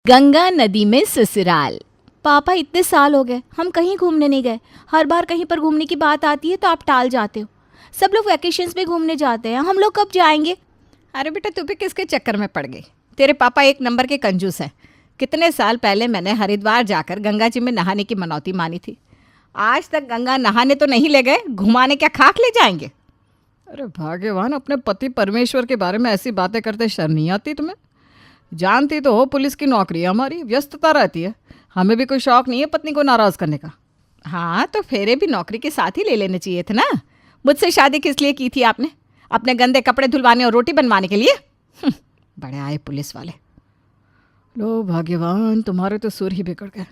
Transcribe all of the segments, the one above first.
गंगा नदी में ससुराल। पापा इतने साल हो गए हम कहीं घूमने नहीं गए। हर बार कहीं पर घूमने की बात आती है तो आप टाल जाते हो। सब लोग वैकेशंस में घूमने जाते हैं, हम लोग कब जाएंगे? अरे बेटा, तू भी किसके चक्कर में पड़ गई? तेरे पापा एक नंबर के कंजूस हैं। कितने साल पहले मैंने हरिद्वार जाकर गंगा जी में नहाने की मनौती मानी थी। आज तक गंगा नहाने तो नहीं ले गए, घुमाने क्या खाक ले जाएंगे? अरे भाग्यवान, अपने पति परमेश्वर के बारे में ऐसी बातें करते शर्म नहीं आती तुम्हें? जानती तो हो पुलिस की नौकरी है, हमारी व्यस्तता रहती है। हमें भी कोई शौक नहीं है पत्नी को नाराज़ करने का। हाँ, तो फेरे भी नौकरी के साथ ही ले लेने चाहिए थे ना। मुझसे शादी किस लिए की थी आपने? अपने गंदे कपड़े धुलवाने और रोटी बनवाने के लिए? बड़े आए पुलिस वाले। लो भाग्यवान, तुम्हारे तो सुर ही बिगड़ गए।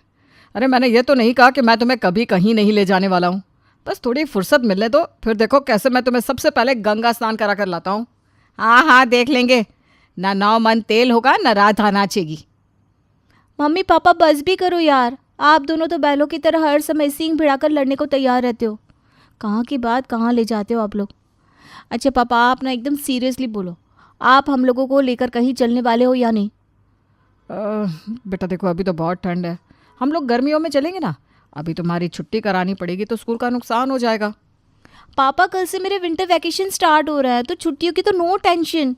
अरे मैंने ये तो नहीं कहा कि मैं तुम्हें कभी कहीं नहीं ले जाने वाला हूँ। बस थोड़ी फुर्सत मिलने दो, फिर देखो कैसे मैं तुम्हें सबसे पहले गंगा स्नान करा कर लाता हूँ। हाँ हाँ, देख लेंगे। ना 9 मन तेल होगा, ना राधा नाचेगी। मम्मी पापा बस भी करो यार, आप दोनों तो बैलों की तरह हर समय सींग भिड़ाकर लड़ने को तैयार रहते हो। कहाँ की बात कहाँ ले जाते हो आप लोग। अच्छा पापा, आप ना एकदम सीरियसली बोलो, आप हम लोगों को लेकर कहीं चलने वाले हो या नहीं? बेटा देखो, अभी तो बहुत ठंड है, हम लोग गर्मियों में चलेंगे ना। अभी तुम्हारी छुट्टी करानी पड़ेगी तो स्कूल का नुकसान हो जाएगा। पापा कल से मेरे विंटर वैकेशन स्टार्ट हो रहा है तो छुट्टियों की तो नो टेंशन।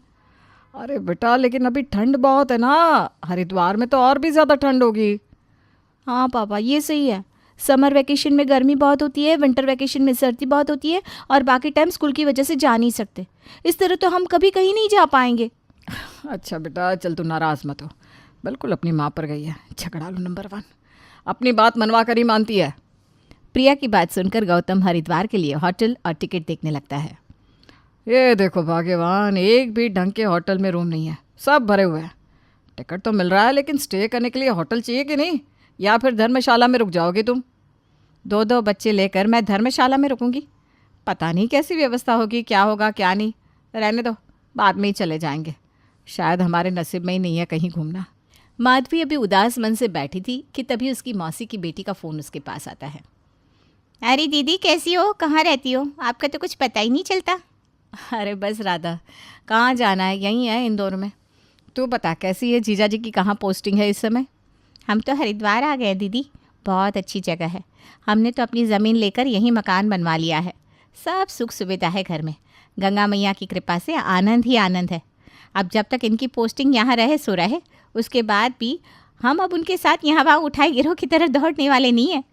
अरे बेटा, लेकिन अभी ठंड बहुत है ना, हरिद्वार में तो और भी ज़्यादा ठंड होगी। हाँ पापा, ये सही है। समर वैकेशन में गर्मी बहुत होती है, विंटर वैकेशन में सर्दी बहुत होती है, और बाकी टाइम स्कूल की वजह से जा नहीं सकते। इस तरह तो हम कभी कहीं नहीं जा पाएंगे। अच्छा बेटा, चल तू नाराज़ मत हो। बिल्कुल अपनी माँ पर गई है, झगड़ालू नंबर 1। अपनी बात मनवा कर ही मानती है। प्रिया की बात सुनकर गौतम हरिद्वार के लिए होटल और टिकट देखने लगता है। ये देखो भाग्यवान, एक भी ढंग के होटल में रूम नहीं है, सब भरे हुए हैं। टिकट तो मिल रहा है, लेकिन स्टे करने के लिए होटल चाहिए कि नहीं? या फिर धर्मशाला में रुक जाओगे तुम? 2 बच्चे लेकर मैं धर्मशाला में रुकूंगी? पता नहीं कैसी व्यवस्था होगी, क्या होगा क्या नहीं। रहने दो, बाद में ही चले जाएंगे। शायद हमारे नसीब में ही नहीं है कहीं घूमना। माधवी अभी उदास मन से बैठी थी कि तभी उसकी मौसी की बेटी का फ़ोन उसके पास आता है। अरे दीदी, कैसी हो? कहाँ रहती हो? आपका तो कुछ पता ही नहीं चलता। अरे बस राधा, कहाँ जाना है, यहीं है इंदौर में। तू बता, कैसी है? जीजा जी की कहाँ पोस्टिंग है इस समय? हम तो हरिद्वार आ गए दीदी, बहुत अच्छी जगह है। हमने तो अपनी ज़मीन लेकर यहीं मकान बनवा लिया है। सब सुख सुविधा है घर में। गंगा मैया की कृपा से आनंद ही आनंद है। अब जब तक इनकी पोस्टिंग यहाँ रहे सो रहे, उसके बाद भी हम अब उनके साथ यहाँ वहाँ उठाए गिरोह की तरह दौड़ने वाले नहीं हैं।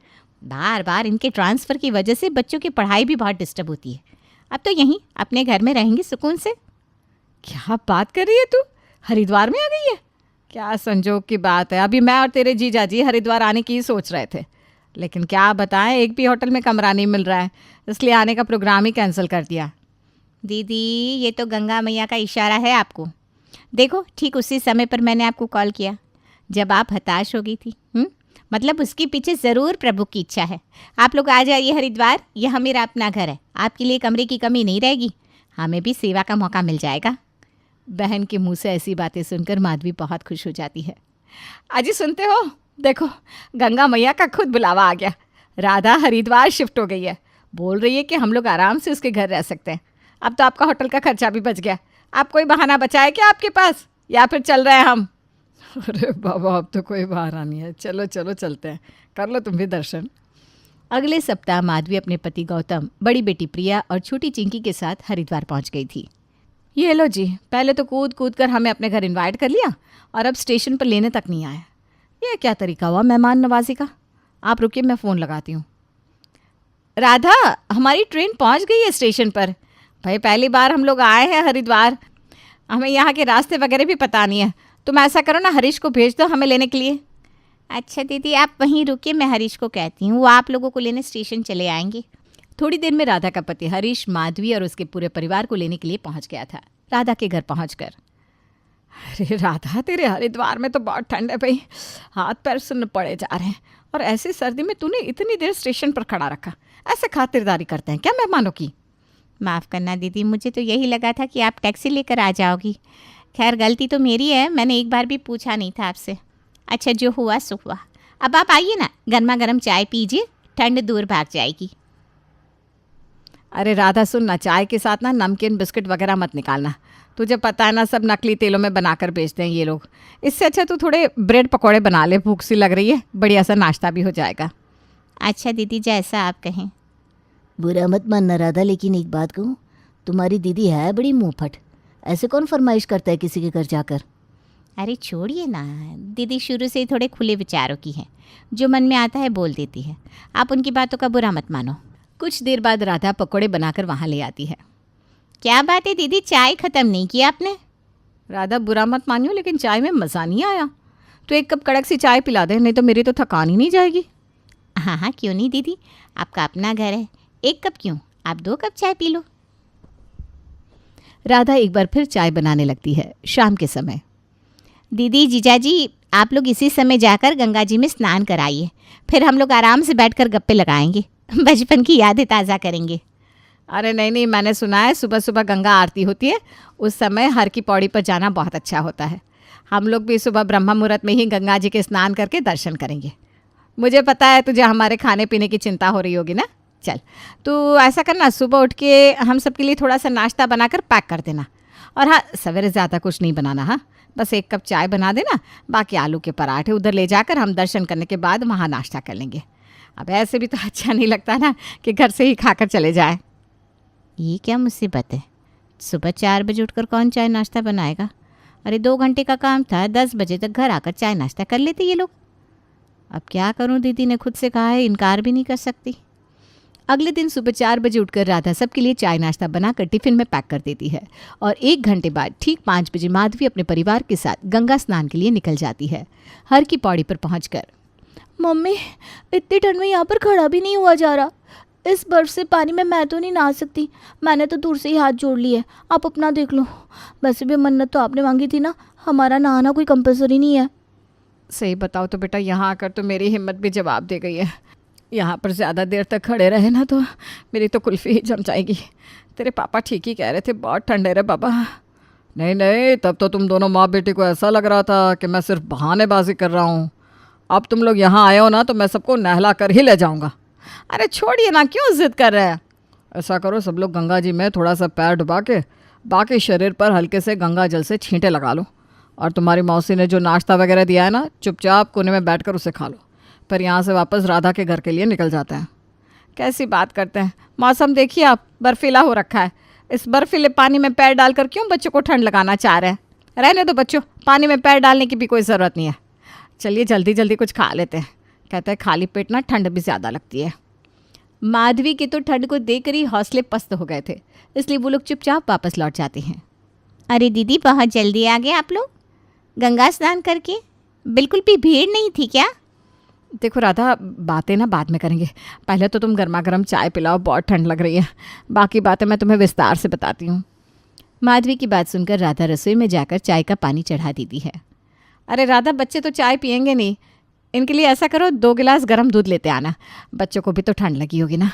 बार बार इनके ट्रांसफ़र की वजह से बच्चों की पढ़ाई भी बहुत डिस्टर्ब होती है। अब तो यहीं अपने घर में रहेंगे सुकून से। क्या बात कर रही है तू? हरिद्वार में आ गई है? क्या संजोग की बात है। अभी मैं और तेरे जीजा जी हरिद्वार आने की ही सोच रहे थे, लेकिन क्या बताएं, एक भी होटल में कमरा नहीं मिल रहा है, इसलिए आने का प्रोग्राम ही कैंसिल कर दिया। दीदी, ये तो गंगा मैया का इशारा है आपको। देखो, ठीक उसी समय पर मैंने आपको कॉल किया जब आप हताश हो गई थी। मतलब उसके पीछे ज़रूर प्रभु की इच्छा है। आप लोग आ जाइए हरिद्वार, यह मेरा अपना घर है। आपके लिए कमरे की कमी नहीं रहेगी, हमें भी सेवा का मौका मिल जाएगा। बहन के मुंह से ऐसी बातें सुनकर माधवी बहुत खुश हो जाती है। अजी सुनते हो, देखो गंगा मैया का खुद बुलावा आ गया। राधा हरिद्वार शिफ्ट हो गई है, बोल रही है कि हम लोग आराम से उसके घर रह सकते हैं। अब तो आपका होटल का खर्चा भी बच गया। आप कोई बहाना बचाए क्या आपके पास, या फिर चल रहे हैं हम? अरे बाबा, अब तो कोई बहाना नहीं है। चलो चलो चलते हैं, कर लो तुम भी दर्शन। अगले सप्ताह माधवी अपने पति गौतम, बड़ी बेटी प्रिया और छोटी चिंकी के साथ हरिद्वार पहुंच गई थी। ये लो जी, पहले तो कूद कूद कर हमें अपने घर इनवाइट कर लिया और अब स्टेशन पर लेने तक नहीं आया। ये क्या तरीका हुआ मेहमान नवाजी का? आप रुकिए, मैं फ़ोन लगाती हूँ। राधा, हमारी ट्रेन पहुँच गई है स्टेशन पर। भाई पहली बार हम लोग आए हैं हरिद्वार, हमें यहाँ के रास्ते वगैरह भी पता नहीं है। तुम ऐसा करो ना, हरीश को भेज दो हमें लेने के लिए। अच्छा दीदी, आप वहीं रुकिए, मैं हरीश को कहती हूँ, वो आप लोगों को लेने स्टेशन चले आएंगे। थोड़ी देर में राधा का पति हरीश माधवी और उसके पूरे परिवार को लेने के लिए पहुंच गया था। राधा के घर पहुंचकर, अरे राधा, तेरे हरिद्वार में तो बहुत ठंड है भाई, हाथ पैर सुन्न पड़े जा रहे हैं। और ऐसी सर्दी में तूने इतनी देर स्टेशन पर खड़ा रखा, ऐसे खातिरदारी करते हैं क्या मेहमानों की? माफ़ करना दीदी, मुझे तो यही लगा था कि आप टैक्सी लेकर आ जाओगी। खैर गलती तो मेरी है, मैंने एक बार भी पूछा नहीं था आपसे। अच्छा, जो हुआ सो हुआ। अब आप आइए ना, गर्मा गर्म चाय पीजिए, ठंड दूर भाग जाएगी। अरे राधा सुन ना, चाय के साथ ना नमकीन बिस्किट वगैरह मत निकालना। तुझे पता है ना, सब नकली तेलों में बनाकर बेचते हैं ये लोग। इससे अच्छा तू थोड़े ब्रेड पकौड़े बना ले, भूख सी लग रही है, बढ़िया सा नाश्ता भी हो जाएगा। अच्छा दीदी, जैसा आप कहें। बुरा मत मानना राधा, लेकिन एक बात कहूँ, तुम्हारी दीदी है बड़ी मुंहफट। ऐसे कौन फरमाइश करता है किसी के घर जाकर? अरे छोड़िए ना, दीदी शुरू से ही थोड़े खुले विचारों की है, जो मन में आता है बोल देती है। आप उनकी बातों का बुरा मत मानो। कुछ देर बाद राधा पकौड़े बनाकर वहाँ ले आती है। क्या बात है दीदी, चाय ख़त्म नहीं की आपने? राधा बुरा मत मानियो, लेकिन चाय में मज़ा नहीं आया। तो एक कप कड़क सी चाय पिला दे, नहीं तो मेरी तो थकान ही नहीं जाएगी। हाँ हाँ, क्यों नहीं दीदी, आपका अपना घर है। 1 कप क्यों, आप 2 कप चाय पी लो। राधा एक बार फिर चाय बनाने लगती है शाम के समय। दीदी जीजाजी, आप लोग इसी समय जाकर गंगा जी में स्नान कराइए, फिर हम लोग आराम से बैठकर गप्पे लगाएंगे, बचपन की यादें ताज़ा करेंगे। अरे नहीं नहीं, मैंने सुना है सुबह सुबह गंगा आरती होती है, उस समय हर की पौड़ी पर जाना बहुत अच्छा होता है। हम लोग भी सुबह ब्रह्म मुहूर्त में ही गंगा जी के स्नान करके दर्शन करेंगे। मुझे पता है तुझे हमारे खाने पीने की चिंता हो रही होगी ना। चल तो ऐसा करना, सुबह उठ के हम सबके लिए थोड़ा सा नाश्ता बनाकर पैक कर देना। और हाँ, सवेरे ज़्यादा कुछ नहीं बनाना, हाँ बस 1 कप चाय बना देना, बाकी आलू के पराठे उधर ले जाकर हम दर्शन करने के बाद वहाँ नाश्ता कर लेंगे। अब ऐसे भी तो अच्छा नहीं लगता ना कि घर से ही खाकर चले जाए। ये क्या मुसीबत है, सुबह 4 बजे उठकर कौन चाय नाश्ता बनाएगा? अरे 2 घंटे का काम था, 10 बजे तक घर आकर चाय नाश्ता कर लेते ये लोग। अब क्या करूं, दीदी ने खुद से कहा है, इनकार भी नहीं कर सकती। अगले दिन सुबह 4 बजे उठकर राधा सबके लिए चाय नाश्ता बनाकर टिफ़िन में पैक कर देती है और 1 घंटे बाद ठीक 5 बजे माधवी अपने परिवार के साथ गंगा स्नान के लिए निकल जाती है। हर की पौड़ी पर पहुंचकर, मम्मी इतनी ठंड में यहाँ पर खड़ा भी नहीं हुआ जा रहा। इस बर्फ से पानी में मैं तो नहीं नहा सकती, मैंने तो दूर से ही हाथ जोड़ लिए, आप अपना देख लो। वैसे भी मन्नत तो आपने मांगी थी ना, हमारा नहाना कोई कंपलसरी नहीं है। सही बताओ तो बेटा, यहाँ आकर तो मेरी हिम्मत भी जवाब दे गई है। यहाँ पर ज़्यादा देर तक खड़े रहे ना तो मेरी तो कुल्फ़ी ही जम जाएगी। तेरे पापा ठीक ही कह रहे थे, बहुत ठंड है रे बाबा। नहीं नहीं, तब तो तुम दोनों माँ बेटी को ऐसा लग रहा था कि मैं सिर्फ बहानेबाजी कर रहा हूँ। अब तुम लोग यहाँ आए हो ना तो मैं सबको नहला कर ही ले जाऊँगा। अरे छोड़िए ना, क्यों ज़िद कर रहे हैं? ऐसा करो, सब लोग गंगा जी में थोड़ा सा पैर डुबा के बाकी शरीर पर हल्के से गंगा जल से छींटे लगा लो। और तुम्हारी मौसी ने जो नाश्ता वगैरह दिया है ना, चुपचाप कोने में बैठकर उसे खा लो। पर यहाँ से वापस राधा के घर के लिए निकल जाते हैं। कैसी बात करते हैं, मौसम देखिए आप, बर्फीला हो रखा है। इस बर्फीले पानी में पैर डालकर क्यों बच्चों को ठंड लगाना चाह रहे हैं? रहने दो बच्चों, पानी में पैर डालने की भी कोई ज़रूरत नहीं है। चलिए जल्दी जल्दी कुछ खा लेते हैं। कहते हैं खाली पेट ना ठंड भी ज़्यादा लगती है। माधवी के तो ठंड को देखकर ही हौसले पस्त हो गए थे, इसलिए वो लोग चुपचाप वापस लौट जाते हैं। अरे दीदी, बहुत जल्दी आ गए आप लोग गंगा स्नान करके, बिल्कुल भी भीड़ नहीं थी क्या? देखो राधा, बातें ना बाद में करेंगे, पहले तो तुम गर्मा गर्म चाय पिलाओ, बहुत ठंड लग रही है। बाकी बातें मैं तुम्हें विस्तार से बताती हूँ। माधवी की बात सुनकर राधा रसोई में जाकर चाय का पानी चढ़ा देती है। अरे राधा, बच्चे तो चाय पियेंगे नहीं, इनके लिए ऐसा करो 2 गिलास गर्म दूध लेते आना, बच्चों को भी तो ठंड लगी होगी ना।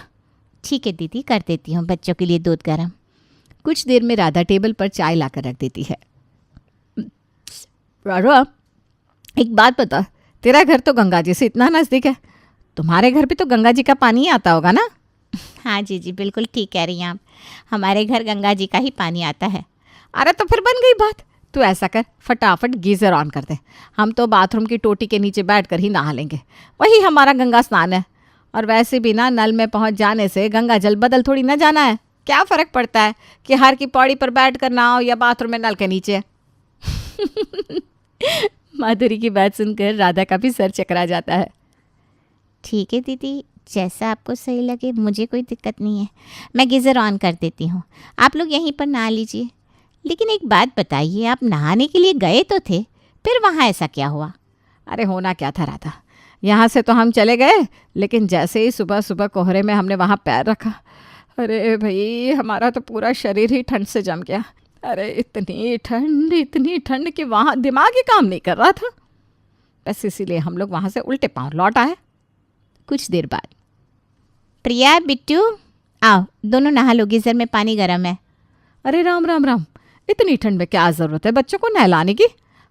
ठीक है दीदी, कर देती हूँ बच्चों के लिए दूध गर्म। कुछ देर में राधा टेबल पर चाय लाकर रख देती है। राधा, एक बात बता, तेरा घर तो गंगा जी से इतना नज़दीक है, तुम्हारे घर भी तो गंगा जी का पानी ही आता होगा ना? हाँ जी जी, बिल्कुल ठीक कह रही हैं आप, हमारे घर गंगा जी का ही पानी आता है। अरे तो फिर बन गई बात। तू ऐसा कर, फटाफट गीज़र ऑन कर दे, हम तो बाथरूम की टोटी के नीचे बैठकर ही नहा लेंगे, वही हमारा गंगा स्नान है। और वैसे भी ना, नल में पहुंच जाने से गंगा जल बदल थोड़ी ना जाना है, क्या फ़र्क पड़ता है कि हर की पौड़ी पर बैठ कर नहाओ या बाथरूम में नल के नीचे। माधुरी की बात सुनकर राधा का भी सर चकरा जाता है। ठीक है दीदी, जैसा आपको सही लगे, मुझे कोई दिक्कत नहीं है, मैं गीज़र ऑन कर देती हूँ, आप लोग यहीं पर नहा लीजिए। लेकिन एक बात बताइए, आप नहाने के लिए गए तो थे, फिर वहाँ ऐसा क्या हुआ? अरे होना क्या था राधा, यहाँ से तो हम चले गए, लेकिन जैसे ही सुबह सुबह कोहरे में हमने वहाँ पैर रखा, अरे भाई हमारा तो पूरा शरीर ही ठंड से जम गया। अरे इतनी ठंड कि वहाँ दिमाग ही काम नहीं कर रहा था। बस इसीलिए हम लोग वहाँ से उल्टे पाँव लौट आए। कुछ देर बाद, प्रिया, बिट्टू, आओ दोनों नहा लो, गीज़र में पानी गर्म है। अरे राम राम राम, इतनी ठंड में क्या ज़रूरत है बच्चों को नहलाने की?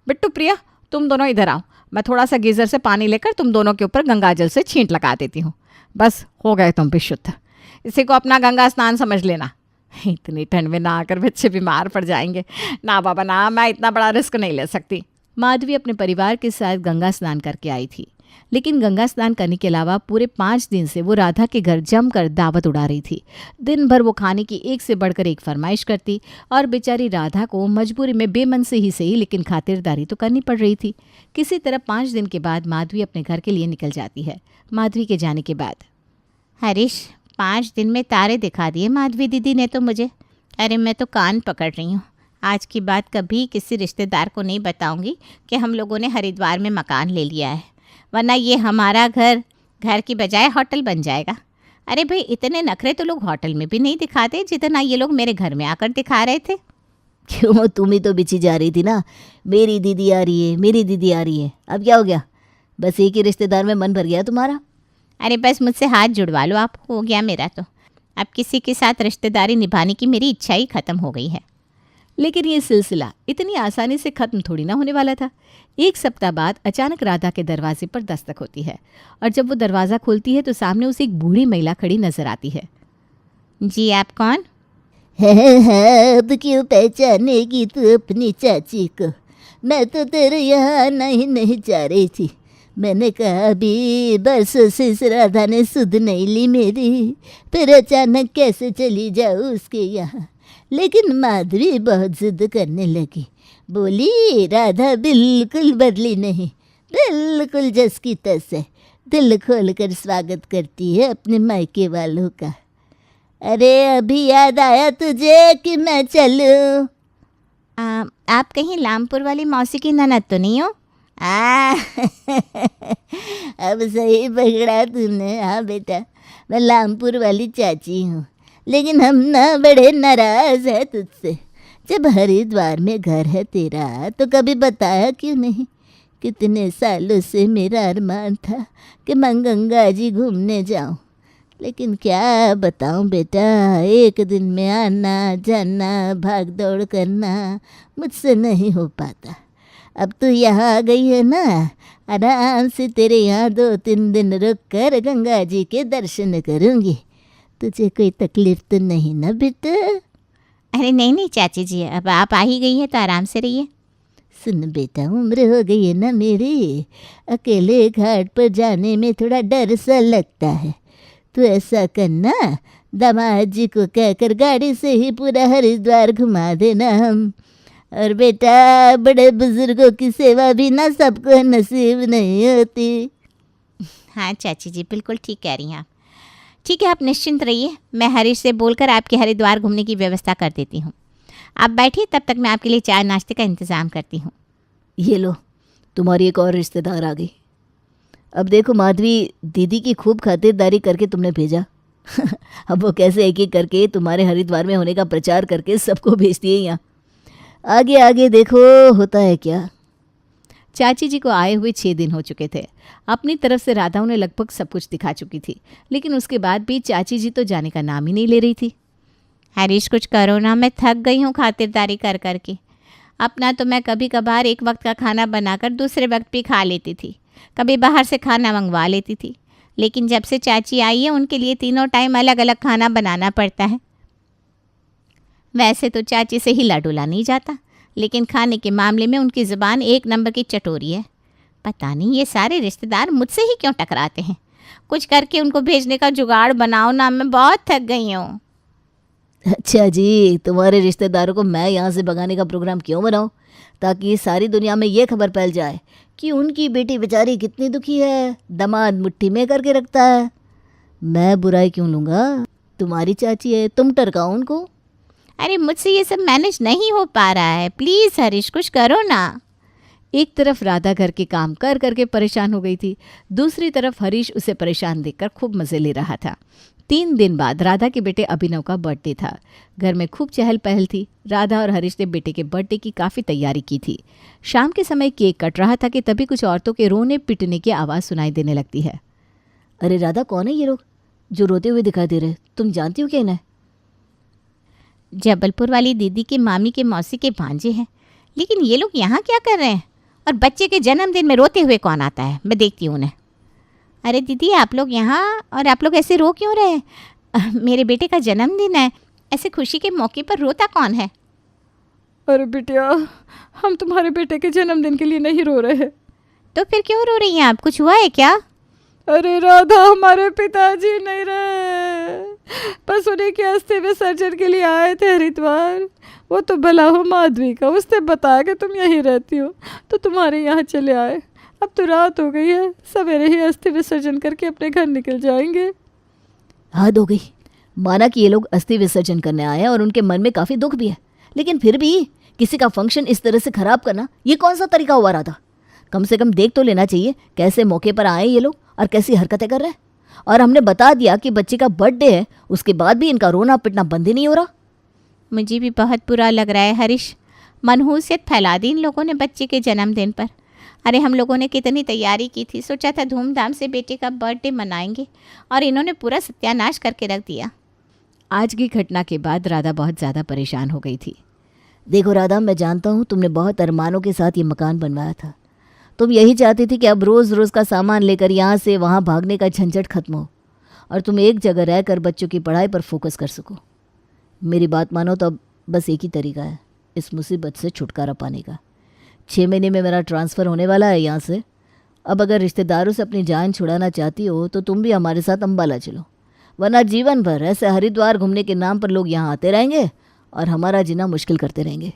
बिट्टू, प्रिया, तुम दोनों इधर आओ, मैं थोड़ा सा गीज़र से पानी लेकर तुम दोनों के ऊपर गंगा जल से छींट लगा देती हूँ, बस हो गए तुम भी शुद्ध। इसी को अपना गंगा स्नान समझ लेना। इतनी ठंड में ना आकर बच्चे बीमार पड़ जाएंगे। ना बाबा ना, मैं इतना बड़ा रिस्क नहीं ले सकती। माधवी अपने परिवार के साथ गंगा स्नान करके आई थी, लेकिन गंगा स्नान करने के अलावा पूरे 5 दिन से वो राधा के घर जमकर दावत उड़ा रही थी। दिन भर वो खाने की एक से बढ़कर एक फरमाइश करती और बेचारी राधा को मजबूरी में बेमन से ही सही लेकिन खातिरदारी तो करनी पड़ रही थी। किसी तरह 5 दिन के बाद माधवी अपने घर के लिए निकल जाती है। माधवी के जाने के बाद हरीश, 5 दिन में तारे दिखा दिए माधवी दीदी ने तो मुझे। अरे मैं तो कान पकड़ रही हूँ। आज की बात कभी किसी रिश्तेदार को नहीं बताऊंगी कि हम लोगों ने हरिद्वार में मकान ले लिया है, वरना ये हमारा घर की बजाय होटल बन जाएगा। अरे भाई, इतने नखरे तो लोग होटल में भी नहीं दिखाते जितना ये लोग मेरे घर में आकर दिखा रहे थे। क्यों, तुम ही तो बिछी जा रही थी ना, मेरी दीदी आ रही है, मेरी दीदी आ रही है। अब क्या हो गया, बस एक ही रिश्तेदार में मन भर गया तुम्हारा? अरे बस मुझसे हाथ जुड़वा लो आप, हो गया मेरा तो। अब किसी के साथ रिश्तेदारी निभाने की मेरी इच्छा ही ख़त्म हो गई है। लेकिन ये सिलसिला इतनी आसानी से खत्म थोड़ी ना होने वाला था। 1 सप्ताह बाद अचानक राधा के दरवाजे पर दस्तक होती है और जब वो दरवाज़ा खोलती है तो सामने उसे एक बूढ़ी महिला खड़ी नजर आती है। जी, आप कौन? है, अब क्यों पहचानेगी तू अपनी चाची को? मैं तो तेरे यहाँ आना ही नहीं चाह रही थी। मैंने कहा अभी बरसों से इस राधा ने सुध नहीं ली मेरी, फिर अचानक कैसे चली जाऊँ उसके यहाँ। लेकिन माधवी बहुत जिद करने लगी, बोली राधा बिल्कुल बदली नहीं, बिल्कुल जस की तस है, दिल खोल कर स्वागत करती है अपने मायके वालों का। अरे अभी याद आया तुझे कि मैं चलूं? आप कहीं लामपुर वाली मौसी की ननद तो नहीं हो? अब सही पकड़ा तूने। हाँ बेटा, मैं लामपुर वाली चाची हूँ, लेकिन हम ना बड़े नाराज़ है तुझसे। जब हरिद्वार में घर है तेरा तो कभी बताया क्यों नहीं? कितने सालों से मेरा अरमान था कि मैं गंगा जी घूमने जाऊँ, लेकिन क्या बताऊँ बेटा, एक दिन में आना जाना भाग दौड़ करना मुझसे नहीं हो पाता। अब तो यहाँ आ गई है ना, आराम से तेरे यहाँ 2-3 दिन रुक कर गंगा जी के दर्शन करूँगी। तुझे कोई तकलीफ तो नहीं ना बेटा? अरे नहीं चाची जी, अब आप आ ही गई है तो आराम से रहिए। सुन बेटा, उम्र हो गई है ना मेरी, अकेले घाट पर जाने में थोड़ा डर सा लगता है। तो ऐसा करना, दामाद जी को कहकर गाड़ी से ही पूरा हरिद्वार घुमा देना हम। और बेटा, बड़े बुजुर्गों की सेवा भी ना सबको नसीब नहीं होती। हाँ चाची जी, बिल्कुल ठीक कह रही हैं आप। ठीक है, आप निश्चिंत रहिए, मैं हरीश से बोलकर आपके हरिद्वार घूमने की व्यवस्था कर देती हूँ। आप बैठिए, तब तक मैं आपके लिए चाय नाश्ते का इंतज़ाम करती हूँ। ये लो, तुम्हारी एक और रिश्तेदार आ गई। अब देखो माधवी, दीदी की खूब खातिरदारी करके तुमने भेजा। अब वो कैसे एक एक करके तुम्हारे हरिद्वार में होने का प्रचार करके सबको भेजती है यहाँ। आगे आगे देखो होता है क्या। चाची जी को आए हुए 6 दिन हो चुके थे। अपनी तरफ से राधा उन्हें लगभग सब कुछ दिखा चुकी थी, लेकिन उसके बाद भी चाची जी तो जाने का नाम ही नहीं ले रही थी। हरीश, कुछ करो ना, मैं थक गई हूँ खातिरदारी कर कर के। अपना तो मैं कभी कभार एक वक्त का खाना बनाकर दूसरे वक्त भी खा लेती थी, कभी बाहर से खाना मंगवा लेती थी, लेकिन जब से चाची आई है उनके लिए तीनों टाइम अलग अलग खाना बनाना पड़ता है। वैसे तो चाची से हिला डुला नहीं जाता, लेकिन खाने के मामले में उनकी ज़ुबान 1 नंबर की चटोरी है। पता नहीं ये सारे रिश्तेदार मुझसे ही क्यों टकराते हैं। कुछ करके उनको भेजने का जुगाड़ बनाओ ना, मैं बहुत थक गई हूँ। अच्छा जी, तुम्हारे रिश्तेदारों को मैं यहाँ से भगाने का प्रोग्राम क्यों बनाऊँ, ताकि सारी दुनिया में ये खबर फैल जाए कि उनकी बेटी बेचारी कितनी दुखी है, दामाद मुट्ठी में करके रखता है। मैं बुराई क्यों लूँगा, तुम्हारी चाची है, तुम टरकाओ उनको। अरे मुझसे ये सब मैनेज नहीं हो पा रहा है, प्लीज़ हरीश कुछ करो ना। एक तरफ राधा घर के काम कर करके परेशान हो गई थी, दूसरी तरफ हरीश उसे परेशान देखकर खूब मज़े ले रहा था। 3 दिन बाद राधा के बेटे अभिनव का बर्थडे था। घर में खूब चहल पहल थी। राधा और हरीश ने बेटे के बर्थडे की काफ़ी तैयारी की थी। शाम के समय केक कट रहा था कि तभी कुछ औरतों के रोने पिटने की आवाज़ सुनाई देने लगती है। अरे राधा, कौन है ये लोग जो रोते हुए दिखाई दे रहे? तुम जानती हो क्या इन्हें? जबलपुर वाली दीदी की मामी के मौसी के भांजे हैं, लेकिन ये लोग यहाँ क्या कर रहे हैं? और बच्चे के जन्मदिन में रोते हुए कौन आता है? मैं देखती हूँ उन्हें। अरे दीदी, आप लोग यहाँ, और आप लोग ऐसे रो क्यों रहे हैं? मेरे बेटे का जन्मदिन है, ऐसे खुशी के मौके पर रोता कौन है? अरे बिटिया, हम तुम्हारे बेटे के जन्मदिन के लिए नहीं रो रहे। तो फिर क्यों रो रही हैं आप? कुछ हुआ है क्या? अरे राधा, हमारे पिताजी नहीं रहे, बस उन्हीं के अस्थि विसर्जन के लिए आए थे हरिद्वार। वो तो भला हो आदमी का, उसने बताया कि तुम यहीं रहती हो तो तुम्हारे यहाँ चले आए। अब तो रात हो गई है, सवेरे ही अस्थि विसर्जन करके अपने घर निकल जाएंगे। हद हो गई। माना कि ये लोग अस्थि विसर्जन करने आए हैं और उनके मन में काफ़ी दुख भी है, लेकिन फिर भी किसी का फंक्शन इस तरह से खराब करना, ये कौन सा तरीका हुआ राधा? कम से कम देख तो लेना चाहिए कैसे मौके पर आए ये लोग और कैसी हरकतें कर रहे हैं। और हमने बता दिया कि बच्चे का बर्थडे है, उसके बाद भी इनका रोना पिटना बंद ही नहीं हो रहा। मुझे भी बहुत बुरा लग रहा है हरीश। मनहूसियत फैला दी इन लोगों ने बच्चे के जन्मदिन पर। अरे हम लोगों ने कितनी तैयारी की थी, सोचा था धूमधाम से बेटे का बर्थडे मनाएंगे, और इन्होंने पूरा सत्यानाश करके रख दिया। आज की घटना के बाद राधा बहुत ज़्यादा परेशान हो गई थी। देखो राधा, मैं जानता हूँ तुमने बहुत अरमानों के साथ ये मकान बनवाया था। तुम यही चाहती थी कि अब रोज़ रोज़ का सामान लेकर यहाँ से वहाँ भागने का झंझट खत्म हो और तुम एक जगह रहकर बच्चों की पढ़ाई पर फोकस कर सको। मेरी बात मानो तो अब बस एक ही तरीका है इस मुसीबत से छुटकारा पाने का। 6 महीने में मेरा ट्रांसफ़र होने वाला है यहाँ से। अब अगर रिश्तेदारों से अपनी जान छुड़ाना चाहती हो तो तुम भी हमारे साथ अम्बाला चलो, वरना जीवन भर ऐसे हरिद्वार घूमने के नाम पर लोग यहाँ आते रहेंगे और हमारा जीना मुश्किल करते रहेंगे।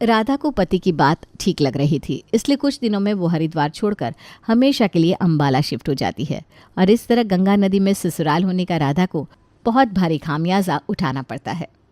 राधा को पति की बात ठीक लग रही थी, इसलिए कुछ दिनों में वो हरिद्वार छोड़कर हमेशा के लिए अम्बाला शिफ्ट हो जाती है। और इस तरह गंगा नदी में ससुराल होने का राधा को बहुत भारी खामियाजा उठाना पड़ता है।